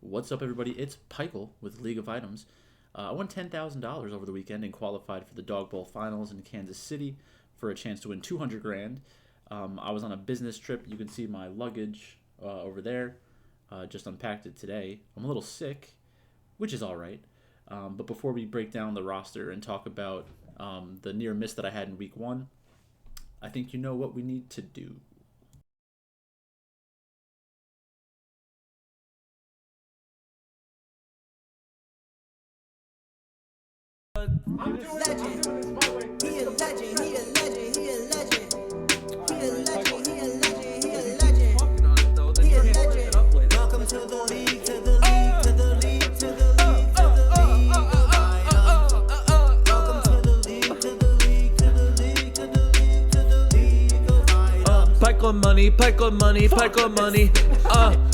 What's up, everybody? It's Pikel with League of Items. I won $10,000 over the weekend and qualified for the Dog Bowl Finals in Kansas City for a chance to win 200 grand. I was on a business trip. You can see my luggage over there. Just unpacked it today. I'm a little sick, which is all right. But before we break down the roster and talk about the near miss that I had in week one, I think you know what we need to do. I'm doing this my way. He a legend, he a legend, he a legend. He a legend, he a legend, he a legend. He a legend. Welcome to the league, to the league, to the league, to the league, to the league of items. Welcome to the league, to the league, to the league, to the league, to the league of items. Pikel money, Pikel money, Pikel money.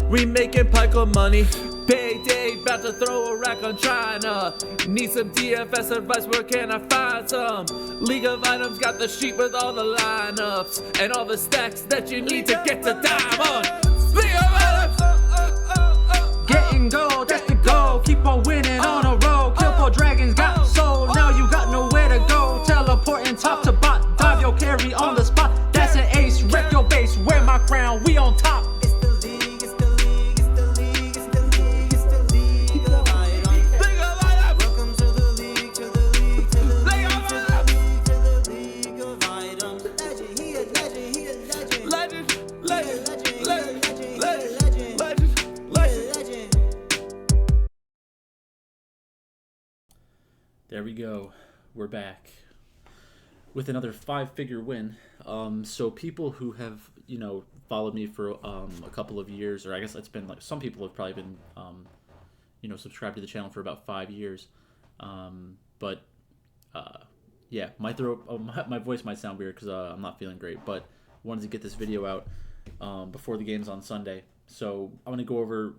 We making Pikel money. Payday, about to throw a rack on China. Need some DFS advice, where can I find some? League of Items got the sheet with all the lineups and all the stacks that you need to get to diamond. League of Items! Getting gold, that's the goal. Keep on winning on a roll. Kill 4 dragons, got soul. Now you got nowhere to go. Teleporting top to bot. Dive your carry on the spot. That's an ace. Wreck your base. Wear my crown. We on top. It's the league, it's the league, it's the league, it's the league, it's the league of items. League of Items! Welcome to the league, to the league, to the league, to the league, to the league of items. Legend, he a legend, he a legend. Legend, He a legend, legend, he a legend, legend, he a legend, legend. legend, He a legend. legend. There we go. We're back with another 5-figure win. So people who have, followed me for a couple of years, or I guess it's been like some people have probably been, subscribed to the channel for about 5 years. But yeah, my throat, my voice might sound weird because I'm not feeling great. But wanted to get this video out before the games on Sunday. So I'm gonna go over.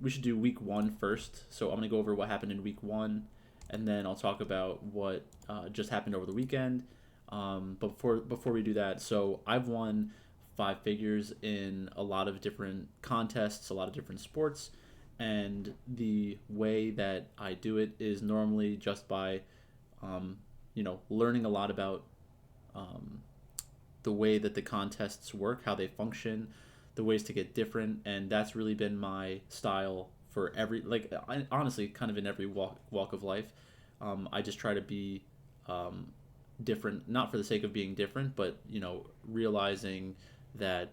We should do week one first. So I'm gonna go over what happened in week one, and then I'll talk about what just happened over the weekend. But before we do that, so I've won 5 figures in a lot of different contests, a lot of different sports, and the way that I do it is normally just by, learning a lot about the way that the contests work, how they function, the ways to get different, and that's really been my style for honestly, kind of in every walk of life. I just try to be different, not for the sake of being different, but realizing that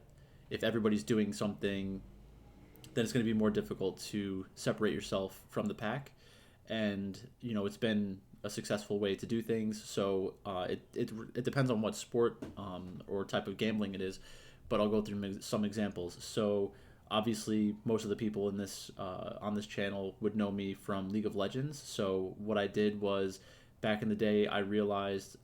if everybody's doing something, then it's going to be more difficult to separate yourself from the pack. And it's been a successful way to do things. So it depends on what sport or type of gambling it is, but I'll go through some examples. So obviously most of the people in this on this channel would know me from League of Legends. So what I did was, back in the day, I realized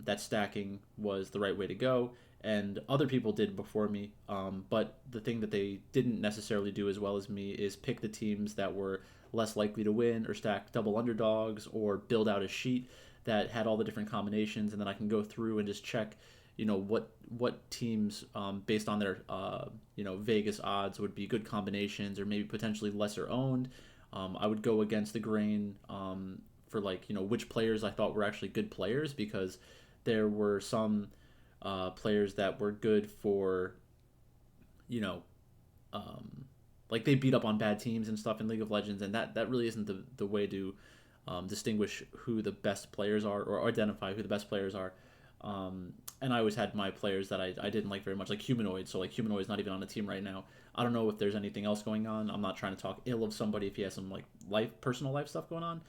that stacking was the right way to go, and other people did before me. But the thing that they didn't necessarily do as well as me is pick the teams that were less likely to win, or stack double underdogs, or build out a sheet that had all the different combinations, and then I can go through and just check, what teams, based on their Vegas odds, would be good combinations, or maybe potentially lesser owned. I would go against the grain for which players I thought were actually good players, because there were some players that were good for, they beat up on bad teams and stuff in League of Legends, and that really isn't the way to distinguish who the best players are, or identify who the best players are. And I always had my players that I didn't like very much, like Humanoid. So Humanoid's not even on the team right now. I don't know if there's anything else going on. I'm not trying to talk ill of somebody if he has some personal life stuff going on.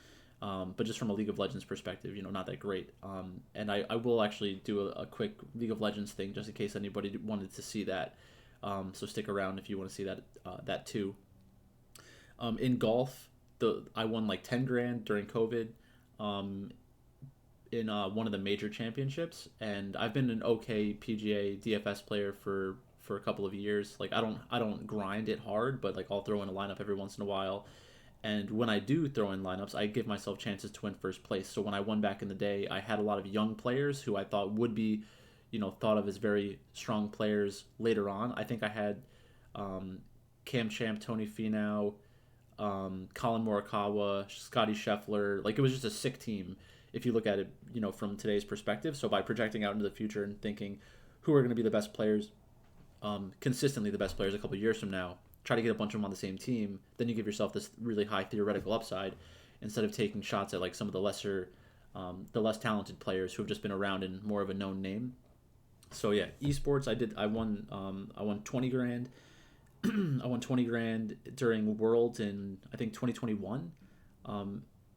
But just from a League of Legends perspective, not that great. And I will actually do a quick League of Legends thing, just in case anybody wanted to see that. So stick around if you want to see that too. In golf, I won 10 grand during COVID. In one of the major championships, and I've been an okay PGA DFS player for a couple of years. I don't grind it hard, but I'll throw in a lineup every once in a while. And when I do throw in lineups, I give myself chances to win first place. So when I won back in the day, I had a lot of young players who I thought would be, thought of as very strong players later on. I think I had Cam Champ, Tony Finau, Colin Morikawa, Scotty Scheffler. Like, it was just a sick team if you look at it, from today's perspective. So by projecting out into the future and thinking who are going to be the best players, consistently the best players a couple of years from now, try to get a bunch of them on the same team, then you give yourself this really high theoretical upside instead of taking shots at like some of the the less talented players who have just been around in more of a known name. So yeah, esports. I won 20 grand. I won 20 grand during Worlds in I think 2021.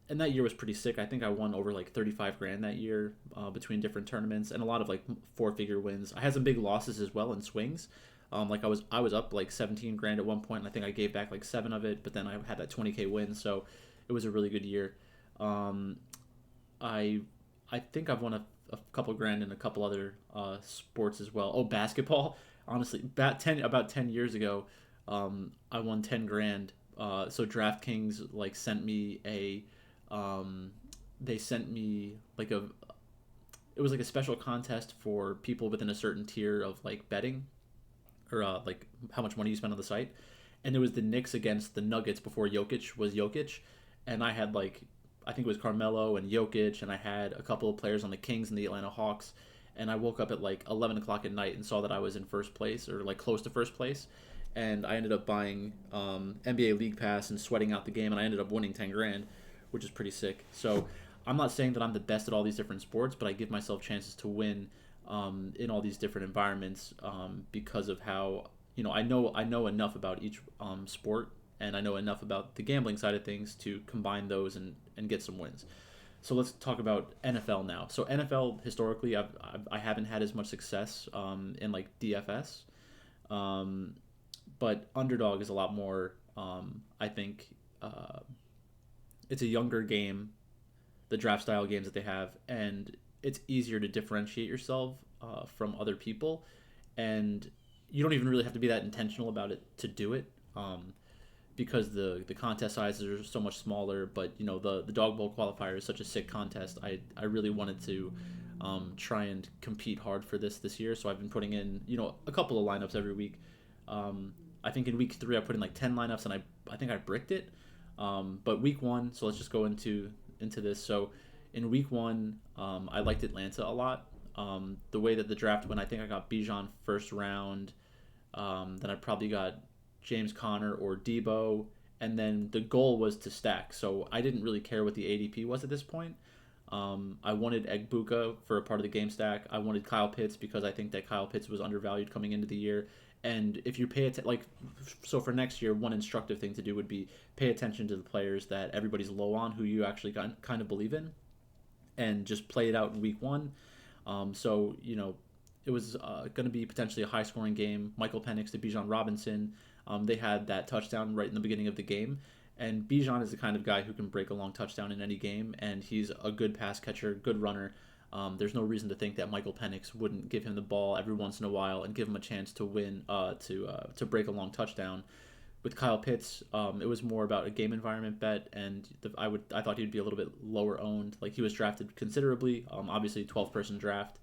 And that year was pretty sick. I think I won over like 35 grand that year between different tournaments and a lot of like 4-figure wins. I had some big losses as well in swings. Like I was up like 17 grand at one point, and I think I gave back like 7 of it. But then I had that 20K win, so it was a really good year. I think I've won a couple grand in a couple other sports as well. Oh, basketball. Honestly, about 10 years ago, I won 10 grand. So DraftKings like sent me they sent me like it was like a special contest for people within a certain tier of like betting or like how much money you spend on the site, and it was the Knicks against the Nuggets before Jokic was Jokic, and I had like I think it was Carmelo and Jokic, and I had a couple of players on the Kings and the Atlanta Hawks, and I woke up at like 11 o'clock at night and saw that I was in first place or like close to first place, and I ended up buying NBA League Pass and sweating out the game, and I ended up winning 10 grand, which is pretty sick. So I'm not saying that I'm the best at all these different sports, but I give myself chances to win in all these different environments because of how I know enough about each sport, and I know enough about the gambling side of things to combine those and get some wins. So let's talk about NFL now. So NFL historically, I haven't had as much success in like DFS, but Underdog is a lot more. I think it's a younger game, the draft style games that they have, and it's easier to differentiate yourself from other people, and you don't even really have to be that intentional about it to do it. Because the contest sizes are so much smaller, but the Dog Bowl qualifier is such a sick contest. I really wanted to try and compete hard for this year, so I've been putting in a couple of lineups every week. I think in week 3 I put in like 10 lineups, and I think I bricked it. But week 1, so let's just go into this. So in week 1, I liked Atlanta a lot. The way that the draft went, I think I got Bijan first round. Then I probably got James Conner or Debo, and then the goal was to stack. So I didn't really care what the ADP was at this point. I wanted Egbuka for a part of the game stack. I wanted Kyle Pitts because I think that Kyle Pitts was undervalued coming into the year. And if you pay attention, so for next year, one instructive thing to do would be pay attention to the players that everybody's low on, who you actually kind of believe in, and just play it out in week 1. So it was going to be potentially a high-scoring game. Michael Penix to Bijan Robinson. They had that touchdown right in the beginning of the game, and Bijan is the kind of guy who can break a long touchdown in any game, and he's a good pass catcher, good runner. There's no reason to think that Michael Penix wouldn't give him the ball every once in a while and give him a chance to win, to break a long touchdown. With Kyle Pitts, it was more about a game environment bet, and I thought he'd be a little bit lower owned. Like, he was drafted considerably, obviously 12-person draft,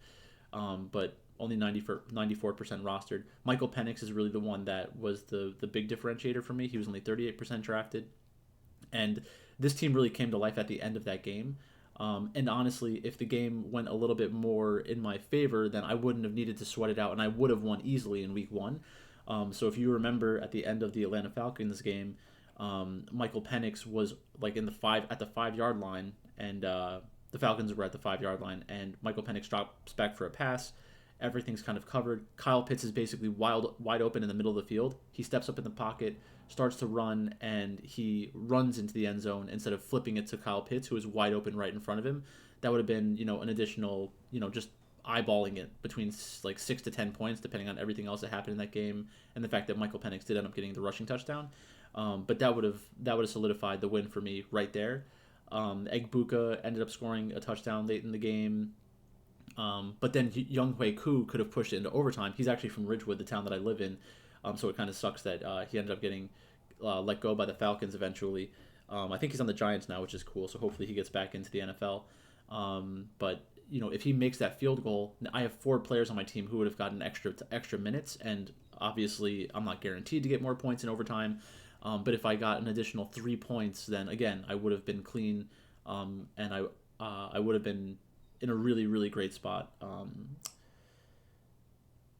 but only 94% rostered. Michael Penix is really the one that was the big differentiator for me. He was only 38% drafted, and this team really came to life at the end of that game. And honestly, if the game went a little bit more in my favor, then I wouldn't have needed to sweat it out, and I would have won easily in week 1. So if you remember at the end of the Atlanta Falcons game, Michael Penix was like at the 5-yard line, and the Falcons were at the 5-yard line, and Michael Penix drops back for a pass. Everything's kind of covered. Kyle Pitts is basically wide open in the middle of the field. He steps up in the pocket, starts to run, and he runs into the end zone instead of flipping it to Kyle Pitts, who is wide open right in front of him. That would have been, an additional, just eyeballing it between like 6 to 10 points, depending on everything else that happened in that game, and the fact that Michael Penix did end up getting the rushing touchdown. But that would have solidified the win for me right there. Egbuka ended up scoring a touchdown late in the game. But then Younghoe Koo could have pushed it into overtime. He's actually from Ridgewood, the town that I live in. So it kind of sucks that he ended up getting let go by the Falcons eventually. I think he's on the Giants now, which is cool. So hopefully he gets back into the NFL. But if he makes that field goal, I have 4 players on my team who would have gotten extra minutes, and Obviously, I'm not guaranteed to get more points in overtime, but if I got an additional 3 points, then again, I would have been clean, and I would have been in a really, really great spot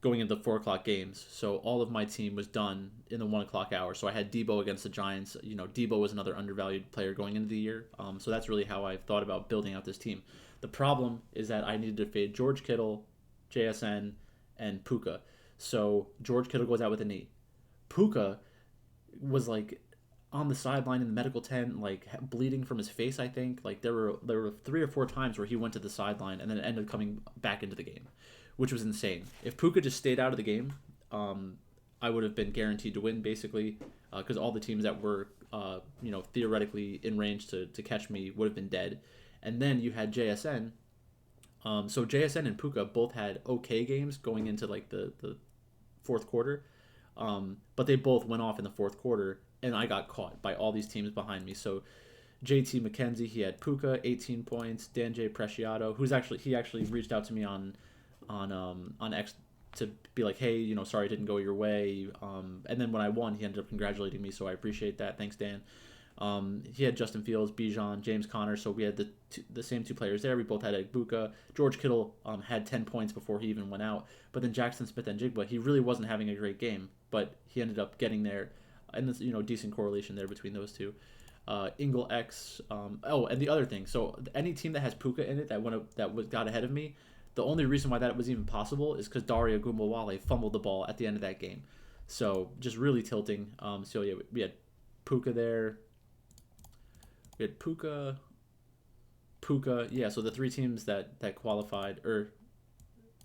going into the 4 o'clock games. So all of my team was done in the 1 o'clock hour. So I had Debo against the Giants. Debo was another undervalued player going into the year. So that's really how I thought about building out this team. The problem is that I needed to fade George Kittle, JSN, and Puka. So George Kittle goes out with a knee. Puka was like on the sideline in the medical tent, like bleeding from his face. I think like there were 3 or 4 times where he went to the sideline and then ended up coming back into the game, which was insane. If Puka just stayed out of the game, I would have been guaranteed to win basically, because all the teams that were theoretically in range to catch me would have been dead. And then you had JSN. So JSN and Puka both had okay games going into like the fourth quarter, but they both went off in the fourth quarter, and I got caught by all these teams behind me. So JT McKenzie, he had Puka, 18 points. Dan J. Preciado, he actually reached out to me on X to be like, hey, sorry it didn't go your way. And then when I won, he ended up congratulating me, so I appreciate that. Thanks, Dan. He had Justin Fields, Bijan, James Conner, so we had the same 2 players there. We both had Egbuka. George Kittle had 10 points before he even went out. But then Jackson Smith and Jigba, he really wasn't having a great game, but he ended up getting there. And there's decent correlation there between those two. Ingle X. And the other thing, so any team that has Puka in it that got ahead of me, the only reason why that was even possible is because Daria Gumbawale fumbled the ball at the end of that game. So just really tilting. So yeah, we had Puka there. We had Puka. Yeah, so the 3 teams that qualified, or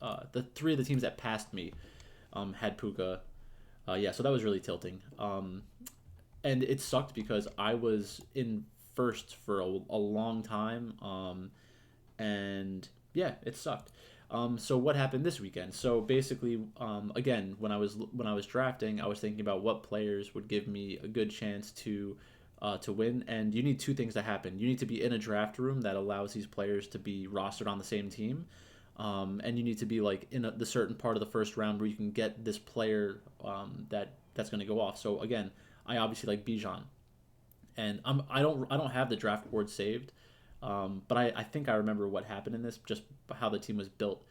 the 3 of the teams that passed me had Puka. Yeah, so that was really tilting. And it sucked because I was in first for a long time. And yeah, it sucked. So what happened this weekend? So basically, again, when I was drafting, I was thinking about what players would give me a good chance to win. And you need 2 things to happen. You need to be in a draft room that allows these players to be rostered on the same team, and you need to be like in the certain part of the first round where you can get this player that's going to go off. So again, I obviously like Bijan, and I don't have the draft board saved. But I think I remember what happened in this, just how the team was built.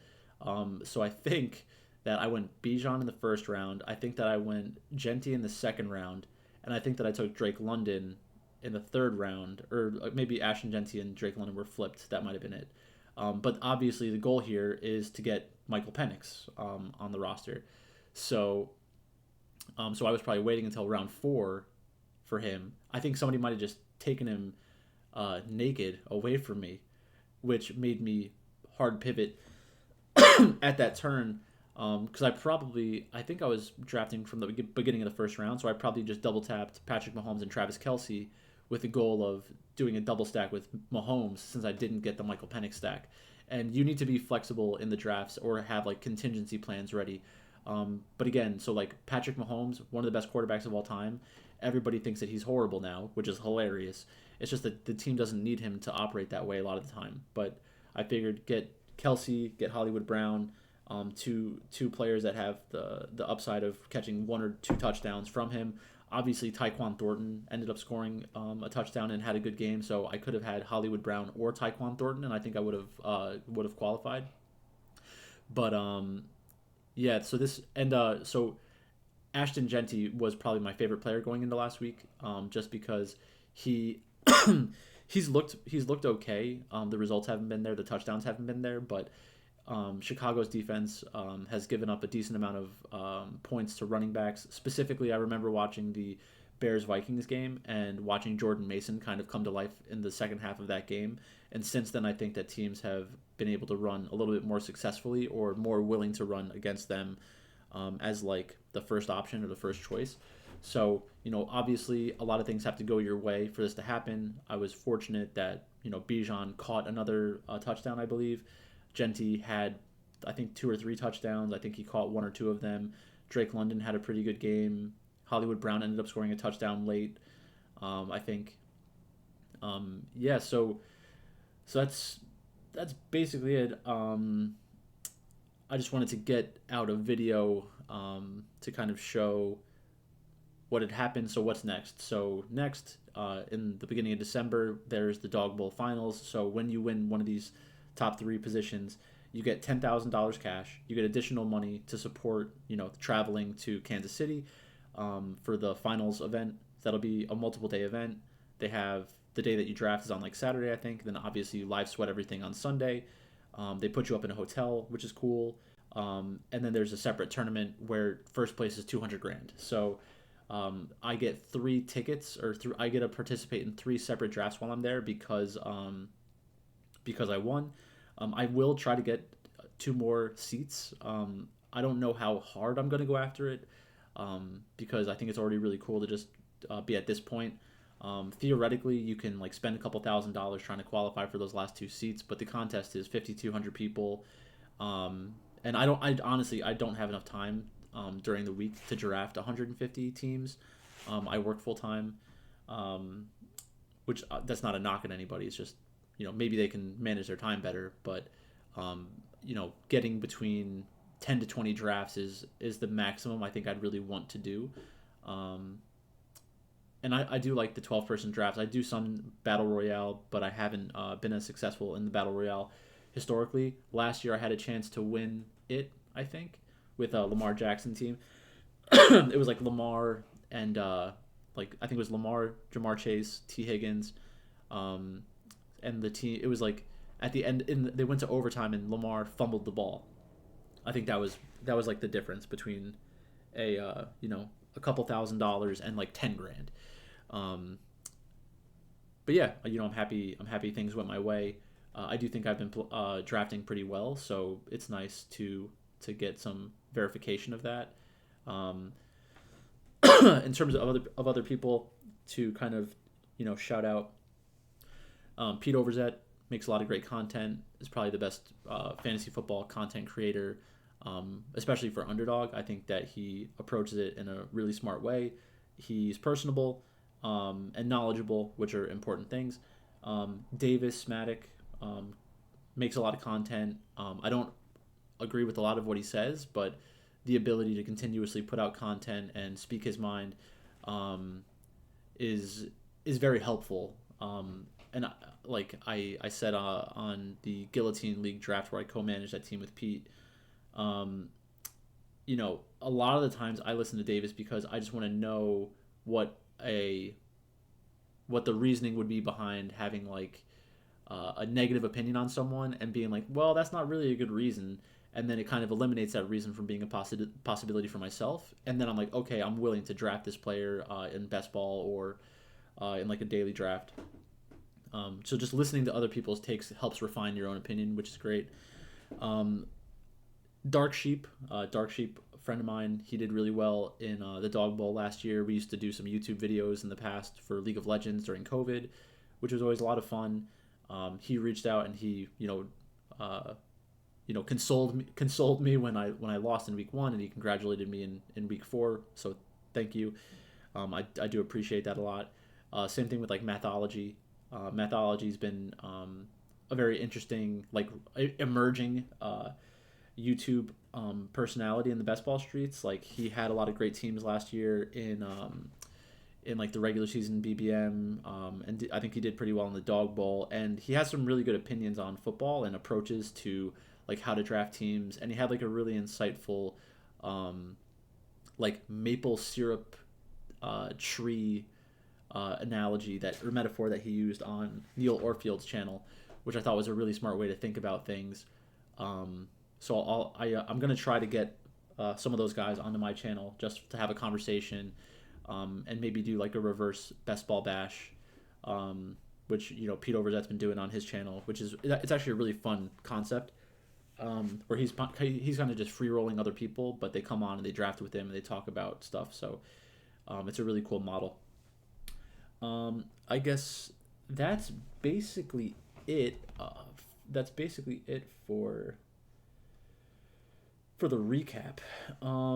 So I think that I went Bijan in the first round. I think that I went Genti in the second round. And I think that I took Drake London in the third round. Or maybe Ashton Genti and Drake London were flipped. That might have been it. But obviously the goal here is to get Michael Penix on the roster. So I was probably waiting until round 4 for him. I think somebody might have just taken him naked away from me, which made me hard pivot at that turn, because I think I was drafting from the beginning of the first round, so I probably just double tapped Patrick Mahomes and Travis Kelce with the goal of doing a double stack with Mahomes, since I didn't get the Michael Penix stack. And you need to be flexible in the drafts or have like contingency plans ready. But again, so like Patrick Mahomes, one of the best quarterbacks of all time, everybody thinks that he's horrible now, which is hilarious. It's just that the team doesn't need him to operate that way a lot of the time. But I figured get Kelce, get Hollywood Brown, two players that have the upside of catching 1 or 2 touchdowns from him. Obviously, Tyquan Thornton ended up scoring a touchdown and had a good game, so I could have had Hollywood Brown or Tyquan Thornton, and I think I would have qualified. But yeah, so Ashton Genti was probably my favorite player going into last week, just because he's looked okay. The results haven't been there, the touchdowns haven't been there, but Chicago's defense has given up a decent amount of points to running backs. Specifically, I remember watching the Bears-Vikings game and watching Jordan Mason kind of come to life in the second half of that game. And since then, I think that teams have been able to run a little bit more successfully, or more willing to run against them as like the first option or the first choice. So, obviously a lot of things have to go your way for this to happen. I was fortunate that, Bijan caught another touchdown, I believe. Genti had, I think, 2 or 3 touchdowns. I think he caught 1 or 2 of them. Drake London had a pretty good game. Hollywood Brown ended up scoring a touchdown late, I think. Yeah, so that's basically it. I just wanted to get out a video to kind of show what had happened. So what's next? So next, in the beginning of December, there's the Dog Bowl finals. So when you win one of these top 3 positions, you get $10,000 cash. You get additional money to support, traveling to Kansas City for the finals event. That'll be a multiple day event. They have the day that you draft is on like Saturday, I think. Then obviously you live sweat everything on Sunday. They put you up in a hotel, which is cool. And then there's a separate tournament where first place is 200 grand. So I get 3 tickets, I get to participate in 3 separate drafts while I'm there because I won. I will try to get 2 more seats. I don't know how hard I'm going to go after it because I think it's already really cool to just be at this point. Theoretically, you can like spend a couple $1,000s trying to qualify for those last 2 seats, but the contest is 5,200 people, and I honestly don't have enough time during the week to draft 150 teams. I work full time, which that's not a knock at anybody. It's just maybe they can manage their time better, but getting between 10 to 20 drafts is the maximum I think I'd really want to do. And I do like the 12-person drafts. I do some Battle Royale, but I haven't been as successful in the Battle Royale historically. Last year I had a chance to win it, I think, with a Lamar Jackson team. It was like Lamar and I think it was Lamar, Jamar Chase, T. Higgins, and the team. It was like at the end, they went to overtime and Lamar fumbled the ball. I think that was like the difference between a couple $1,000s and like 10 grand. But yeah, I'm happy things went my way. I do think I've been drafting pretty well, so it's nice to get some verification of that. In terms of other people to kind of shout out, Pete Overzet makes a lot of great content, is probably the best fantasy football content creator, especially for Underdog. I think that he approaches it in a really smart way. He's personable and knowledgeable, which are important things. Davis Smatic makes a lot of content. I don't agree with a lot of what he says, but the ability to continuously put out content and speak his mind is very helpful. And I said on the Guillotine League draft where I co-managed that team with Pete, a lot of the times I listen to Davis because I just want to know what the reasoning would be behind having like a negative opinion on someone and being like, well, that's not really a good reason. And then it kind of eliminates that reason from being a possibility for myself. And then I'm like, okay, I'm willing to draft this player in best ball or in like a daily draft. So just listening to other people's takes helps refine your own opinion, which is great. Dark Sheep, a friend of mine, he did really well in the Dog Bowl last year. We used to do some YouTube videos in the past for League of Legends during COVID, which was always a lot of fun. He reached out and he, consoled me when I lost in week 1, and he congratulated me in week 4. So thank you. I do appreciate that a lot. Same thing with like Mathology. Mathology's been a very interesting, like emerging YouTube personality in the best ball streets. Like he had a lot of great teams last year in like the regular season BBM, and I think he did pretty well in the Dog Bowl. And he has some really good opinions on football and approaches to like how to draft teams. And he had like a really insightful, like maple syrup tree analogy or metaphor that he used on Neil Orfield's channel, which I thought was a really smart way to think about things. So I'm gonna try to get some of those guys onto my channel just to have a conversation, and maybe do like a reverse best ball bash, which Pete Overzet's been doing on his channel, it's actually a really fun concept, where he's kind of just free rolling other people, but they come on and they draft with him and they talk about stuff. So it's a really cool model. I guess that's basically it. For the recap.